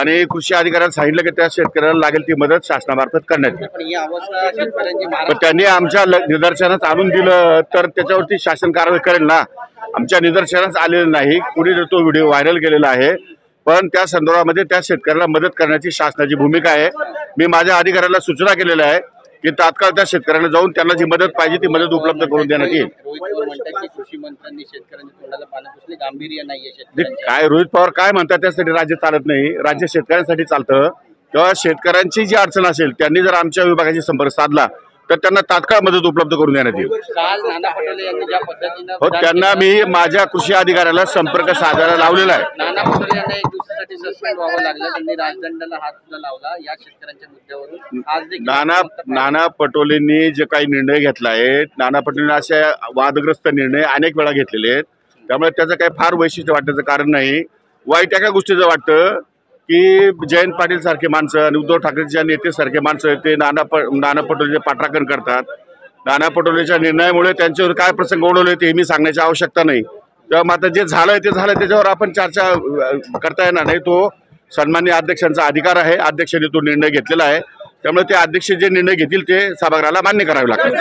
आणि कृषी अधिकाऱ्यांना सांगितलं की त्या शेतकऱ्याला लागेल ती मदत शासनामार्फत करण्यात येईल। पण ही अवस्था शेतकऱ्यांची पण त्यांनी आमच्या निदर्शनास आणून दिलं तर त्याच्यावरती शासन कारवाई करेल ना। आमच्या निदर्शनास आलेलं नाही, कुणी तो व्हिडिओ व्हायरल केलेला आहे, पण त्या संदर्भामध्ये त्या शेतकऱ्याला मदत करण्याची शासनाची भूमिका आहे। मी माझ्या अधिकाऱ्याला सूचना केलेल्या आहे की तात्काळ त्या शेतकऱ्यांना जाऊन त्यांना जी मदत पाहिजे ती मदत उपलब्ध करून देण्यात येईल। रोहित पवार म्हणतात की कृषी मंत्र्यांनी शेतकऱ्यांच्या तोंडाला पाणी पुसले, गांभीर्य नाहीये शेतकऱ्यांच्या। काय रोहित पवार काय म्हणतात त्यासाठी राज्य चालत नाही, राज्य शेतकऱ्यांसाठी चालतं। तेव्हा शेतकऱ्यांची जी अडचण असेल त्यांनी जर आमच्या विभागाशी संपर्क साधला तर त्यांना तात्काळ मदत उपलब्ध करून देण्यात येईल। काल नाना पटोले यांनी ज्या पद्धतीने हो, त्यांना मी माझ्या कृषी अधिकाऱ्याला संपर्क साधायला लावलेला आहे। नाना पटोले यांना एक दिवसासाठी सस्पेंड व्हावं लागलं, त्यांनी राजदंडाला हात सुद्धा लावला या शेतकऱ्यांच्या मुद्द्यावरून। आज देखील नाना पटोलेंनी जे काही निर्णय घेतला आहे, नाना पटोलेंनी असे वादग्रस्त निर्णय अनेक वेळा घेतलेले आहेत, त्यामुळे त्याचं काही फार वैशिष्ट्य वाटण्याचं कारण नाही। वाईट एका गोष्टीचं वाटतं की जयंत पाटील सारखे माणसं आणि उद्धव ठाकरेच्या नेते सारखे माणसं ते नाना पटोलेचे पाठराखण करतात। नाना पटोलेच्या निर्णयामुळे त्यांच्यावर काय प्रसंग ओढवले ते मी सांगण्याची आवश्यकता नाही। तेव्हा मात्र जे झालंय ते झालं, त्याच्यावर आपण चर्चा करता येणार नाही। तो सन्माननीय अध्यक्षांचा अधिकार आहे, अध्यक्षांनी तो निर्णय घेतलेला आहे, त्यामुळे ते अध्यक्ष जे निर्णय घेतील ते सभागृहाला मान्य करावे लागतील।